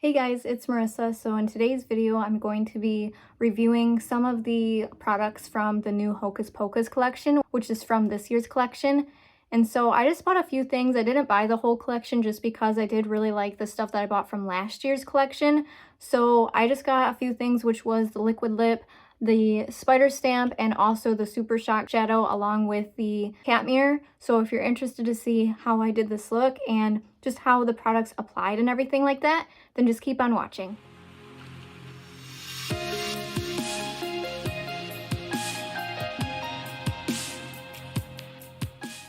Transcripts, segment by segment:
Hey guys, it's Marissa. So in today's video, I'm going to be reviewing some of the products from the new Hocus Pocus collection, which is from this year's collection. And so I just bought a few things. I didn't buy the whole collection just because I did really like the stuff that I bought from last year's collection. So I just got a few things, which was the liquid lip, the spider stamp, and also the Super Shock Shadow along with the cat mirror. So if you're interested to see how I did this look and just how the products applied and everything like that, then just keep on watching.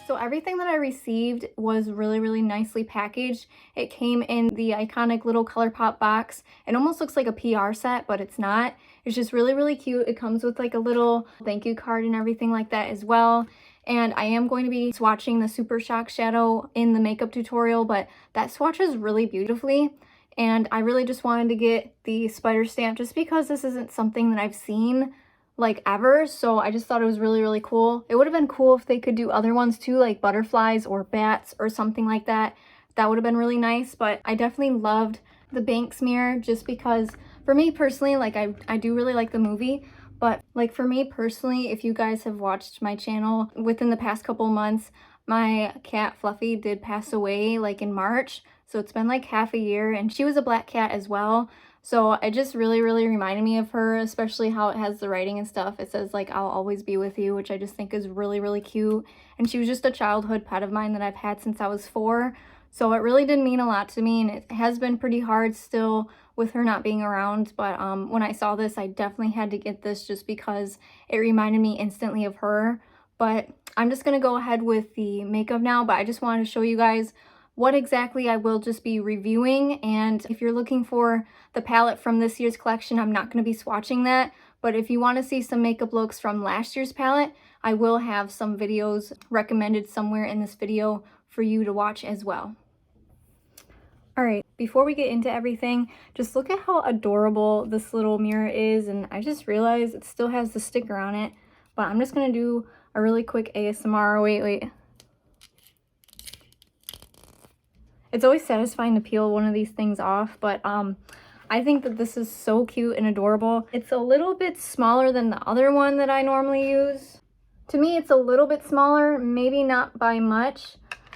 So everything that I received was really nicely packaged. It came in the iconic little Colourpop box. It almost looks like a PR set, but it's not. It's just really cute. It comes with like a little thank you card and everything like that as well. And I am going to be swatching the Super Shock Shadow in the makeup tutorial, but that swatches really beautifully. And I really just wanted to get the spider stamp just because this isn't something that I've seen like ever, so I just thought it was really cool. It would have been cool if they could do other ones too, like butterflies or bats or something like that. That would have been really nice, but I definitely loved the Banks mirror just because for me personally, like I do really like the movie, but like for me personally, if you guys have watched my channel within the past couple months, my cat Fluffy did pass away like in March, so it's been like half a year, and she was a black cat as well. So it just really reminded me of her, especially how it has the writing and stuff. It says like, I'll always be with you, which I just think is really cute. And she was just a childhood pet of mine that I've had since I was 4. So it really did mean a lot to me, and it has been pretty hard still with her not being around. But when I saw this, I definitely had to get this just because it reminded me instantly of her. But I'm just going to go ahead with the makeup now, but I just wanted to show you guys what exactly I will just be reviewing. And if you're looking for the palette from this year's collection, I'm not going to be swatching that. But if you want to see some makeup looks from last year's palette, I will have some videos recommended somewhere in this video for you to watch as well. Alright, before we get into everything, just look at how adorable this little mirror is. And I just realized it still has the sticker on it. But I'm just going to do a really quick ASMR. Wait. It's always satisfying to peel one of these things off, but I think that this is so cute and adorable. It's a little bit smaller than the other one that I normally use. To me, it's a little bit smaller, maybe not by much,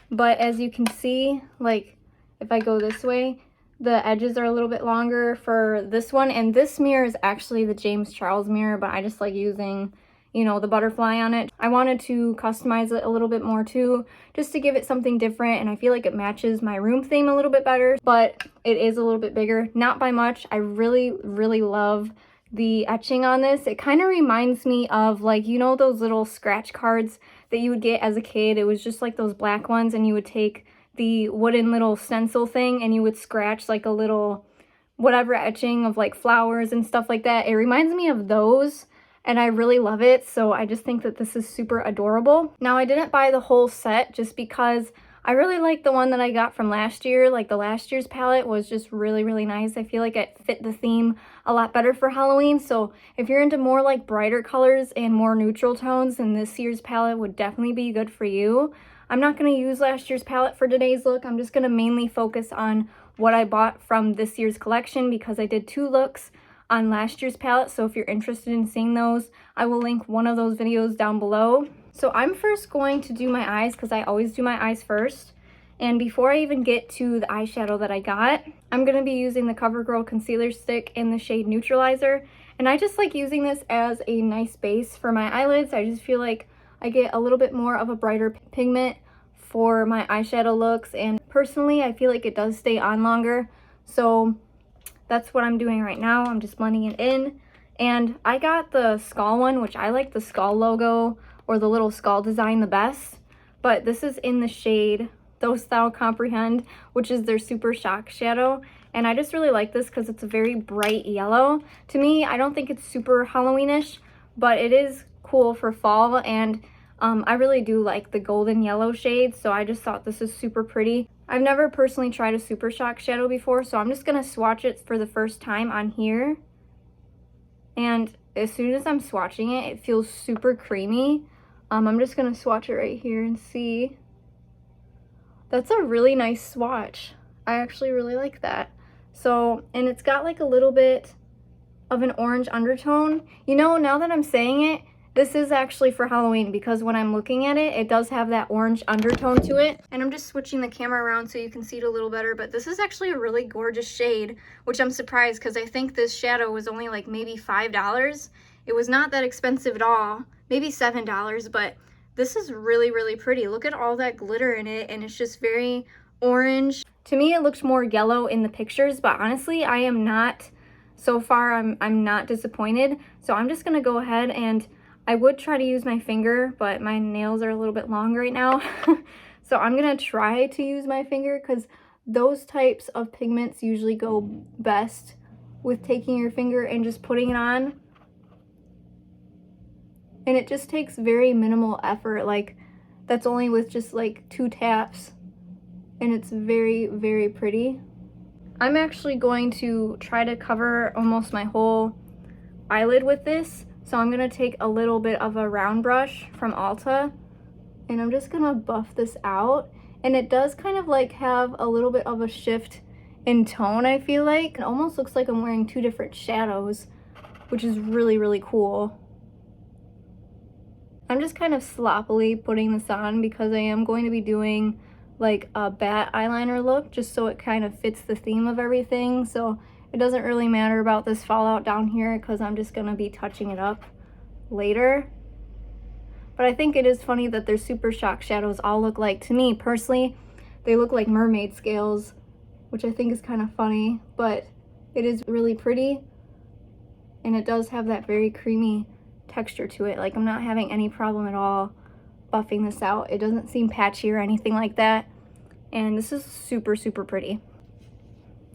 but as you can see, like if I go this way, the edges are a little bit longer for this one. And this mirror is actually the James Charles mirror, but I just like using, you know, the butterfly on it. I wanted to customize it a little bit more too, just to give it something different, and I feel like it matches my room theme a little bit better, but it is a little bit bigger, not by much. I really love the etching on this. It kind of reminds me of, like, you know, those little scratch cards that you would get as a kid. It was just like those black ones, and you would take the wooden little stencil thing and you would scratch like a little whatever etching of like flowers and stuff like that. It reminds me of those. And I really love it, so I just think that this is super adorable. Now, I didn't buy the whole set just because I really like the one that I got from last year. Like, the last year's palette was just really nice. I feel like it fit the theme a lot better for Halloween. So if you're into more like brighter colors and more neutral tones, then this year's palette would definitely be good for you. I'm not going to use last year's palette for today's look. I'm just going to mainly focus on what I bought from this year's collection because I did 2 looks on last year's palette. So if you're interested in seeing those, I will link one of those videos down below. So I'm first going to do my eyes because I always do my eyes first. And before I even get to the eyeshadow that I got, I'm going to be using the Covergirl concealer stick in the shade Neutralizer. And I just like using this as a nice base for my eyelids. I just feel like I get a little bit more of a brighter pigment for my eyeshadow looks, and personally I feel like it does stay on longer. So that's what I'm doing right now. I'm just blending it in. And I got the skull one, which I like the skull logo or the little skull design the best. But this is in the shade Dost Thou Comprehend, which is their Super Shock Shadow. And I just really like this because it's a very bright yellow. To me, I don't think it's super Halloweenish, but it is cool for fall. And I really do like the golden yellow shade, so I just thought this is super pretty. I've never personally tried a Super Shock Shadow before, so I'm just going to swatch it for the first time on here. And as soon as I'm swatching it, it feels super creamy. I'm just going to swatch it right here and see. That's a really nice swatch. I actually really like that. So, and it's got like a little bit of an orange undertone. You know, now that I'm saying it, this is actually for Halloween, because when I'm looking at it, it does have that orange undertone to it. And I'm just switching the camera around so you can see it a little better, but this is actually a really gorgeous shade, which I'm surprised because I think this shadow was only like maybe $5. It was not that expensive at all, maybe $7, but this is really, really pretty. Look at all that glitter in it, and it's just very orange. To me, it looks more yellow in the pictures, but honestly, I am not, so far, I'm not disappointed. So I'm just gonna go ahead, and I would try to use my finger, but my nails are a little bit long right now. So I'm gonna try to use my finger, because those types of pigments usually go best with taking your finger and just putting it on. And it just takes very minimal effort. Like, that's only with just like 2 taps. And it's very, very pretty. I'm actually going to try to cover almost my whole eyelid with this. So I'm gonna take a little bit of a round brush from Ulta, and I'm just gonna buff this out. And it does kind of like have a little bit of a shift in tone, I feel like. It almost looks like I'm wearing 2 different shadows, which is really, really cool. I'm just kind of sloppily putting this on because I am going to be doing like a bat eyeliner look, just so it kind of fits the theme of everything. So it doesn't really matter about this fallout down here because I'm just gonna be touching it up later. But I think it is funny that their Super Shock shadows all look like, to me personally, they look like mermaid scales, which I think is kind of funny, but it is really pretty. And it does have that very creamy texture to it. Like, I'm not having any problem at all buffing this out. It doesn't seem patchy or anything like that. And this is super, super pretty.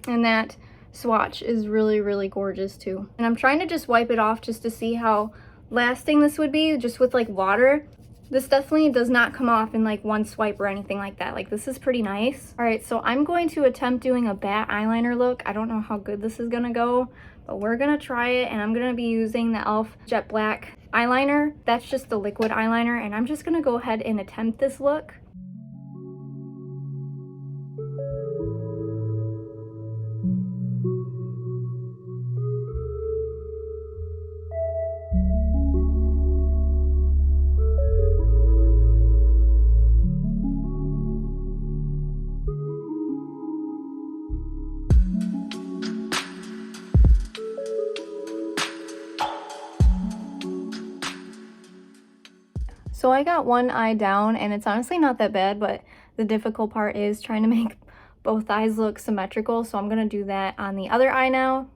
And that swatch is really, really gorgeous too. And I'm trying to just wipe it off just to see how lasting this would be just with like water. This definitely does not come off in like one swipe or anything like that. Like, this is pretty nice. All right, so I'm going to attempt doing a bat eyeliner look. I don't know how good this is gonna go, but we're gonna try it. And I'm gonna be using the e.l.f. Jet Black eyeliner. That's just the liquid eyeliner, and I'm just gonna go ahead and attempt this look. So I got one eye down, and it's honestly not that bad, but the difficult part is trying to make both eyes look symmetrical. So I'm gonna do that on the other eye now.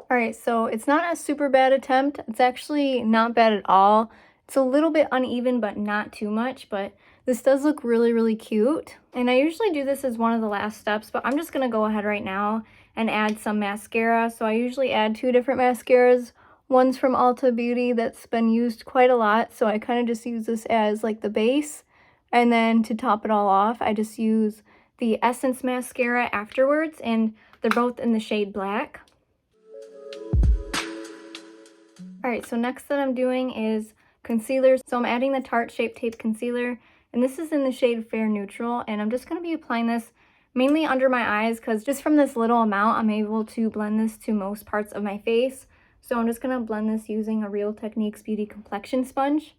All right, so it's not a super bad attempt. It's actually not bad at all. It's a little bit uneven, but not too much, but this does look really, really cute. And I usually do this as one of the last steps, but I'm just gonna go ahead right now and add some mascara. So I usually add 2 different mascaras. One's from Ulta Beauty that's been used quite a lot, so I kind of just use this as like the base. And then to top it all off, I just use the Essence mascara afterwards, and they're both in the shade Black. Alright, so next that I'm doing is concealer. So I'm adding the Tarte Shape Tape Concealer, and this is in the shade Fair Neutral, and I'm just going to be applying this mainly under my eyes because just from this little amount, I'm able to blend this to most parts of my face. So I'm just going to blend this using a Real Techniques Beauty Complexion Sponge.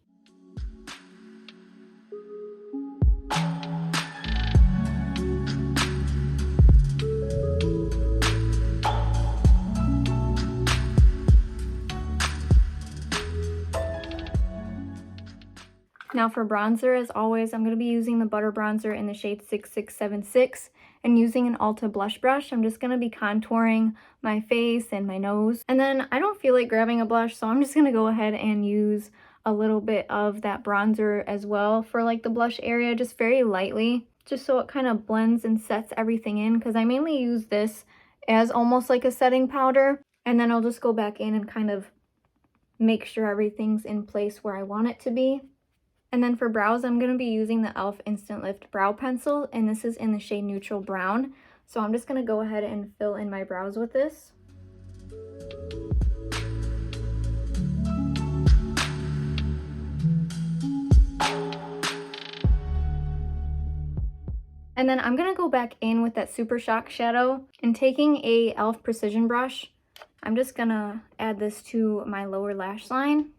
Now for bronzer, as always, I'm going to be using the Butter Bronzer in the shade 6676 and using an Ulta blush brush. I'm just going to be contouring my face and my nose. And then I don't feel like grabbing a blush, so I'm just going to go ahead and use a little bit of that bronzer as well for like the blush area, just very lightly, just so it kind of blends and sets everything in, because I mainly use this as almost like a setting powder. And then I'll just go back in and kind of make sure everything's in place where I want it to be. And then for brows, I'm going to be using the e.l.f. Instant Lift Brow Pencil, and this is in the shade Neutral Brown. So I'm just going to go ahead and fill in my brows with this. And then I'm gonna go back in with that Super Shock Shadow, and taking a e.l.f. precision brush, I'm just gonna add this to my lower lash line.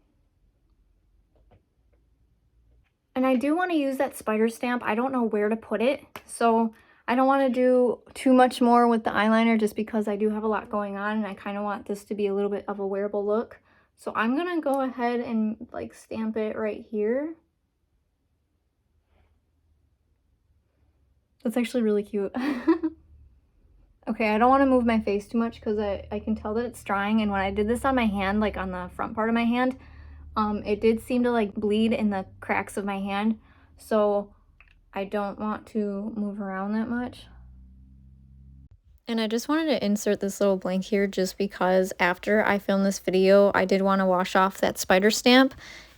And I do want to use that spider stamp. I don't know where to put it, so I don't want to do too much more with the eyeliner just because I do have a lot going on and I kind of want this to be a little bit of a wearable look. So I'm going to go ahead and like stamp it right here. That's actually really cute. Okay, I don't want to move my face too much because I can tell that it's drying, and when I did this on my hand, like on the front part of my hand, it did seem to like bleed in the cracks of my hand, so I don't want to move around that much. And I just wanted to insert this little blank here just because after I filmed this video, I did want to wash off that spider stamp.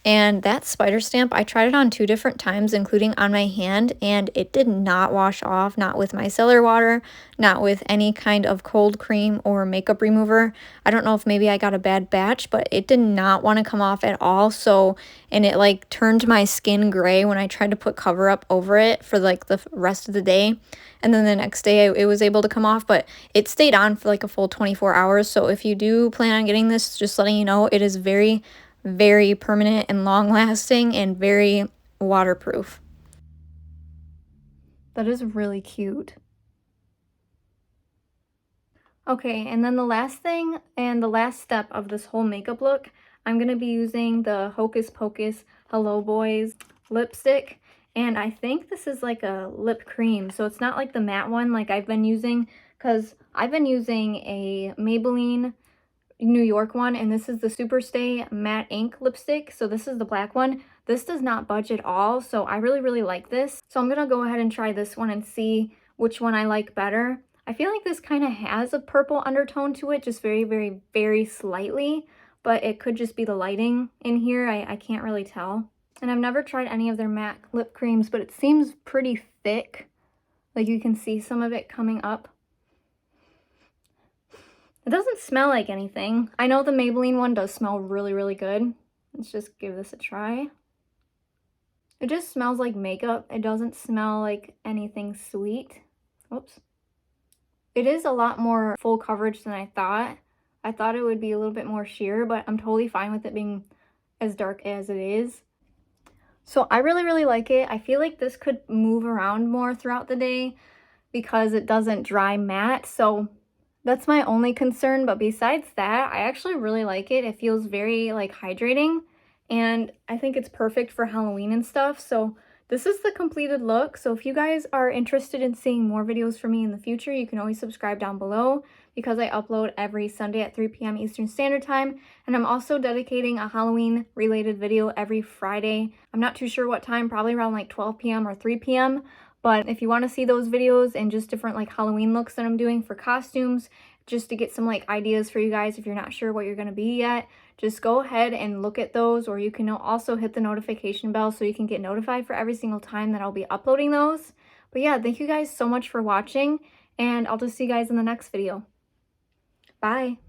And that spider stamp, I tried it on 2 different times, including on my hand, and it did not wash off, not with micellar water, not with any kind of cold cream or makeup remover. I don't know if maybe I got a bad batch, but it did not want to come off at all. So, and it like turned my skin gray when I tried to put cover up over it for like the rest of the day. And then the next day it was able to come off, but it stayed on for like a full 24 hours. So if you do plan on getting this, just letting you know, it is very permanent and long lasting and very waterproof. That is really cute. Okay, and then the last thing and the last step of this whole makeup look, I'm going to be using the Hocus Pocus Hello Boys lipstick. And I think this is like a lip cream, so it's not like the matte one like I've been using, because I've been using a Maybelline New York one, and this is the Superstay Matte Ink lipstick. So this is the black one. This does not budge at all, so I really like this. So I'm gonna go ahead and try this one and see which one I like better. I feel like this kind of has a purple undertone to it, just very slightly, but it could just be the lighting in here. I can't really tell. And I've never tried any of their matte lip creams, but it seems pretty thick. Like you can see some of it coming up. It doesn't smell like anything. I know the Maybelline one does smell really good. Let's just give this a try. It just smells like makeup. It doesn't smell like anything sweet. Oops. It is a lot more full coverage than I thought. I thought it would be a little bit more sheer, but I'm totally fine with it being as dark as it is. So I really like it. I feel like this could move around more throughout the day because it doesn't dry matte. So that's my only concern, but besides that, I actually really like it. It feels very like hydrating, and I think it's perfect for Halloween and stuff. So this is the completed look. So if you guys are interested in seeing more videos from me in the future, you can always subscribe down below because I upload every Sunday at 3 p.m. Eastern Standard Time. And I'm also dedicating a Halloween related video every Friday. I'm not too sure what time, probably around like 12 p.m. or 3 p.m. But if you want to see those videos and just different like Halloween looks that I'm doing for costumes, just to get some like ideas for you guys if you're not sure what you're going to be yet, just go ahead and look at those, or you can also hit the notification bell so you can get notified for every single time that I'll be uploading those. But yeah, thank you guys so much for watching, and I'll just see you guys in the next video. Bye!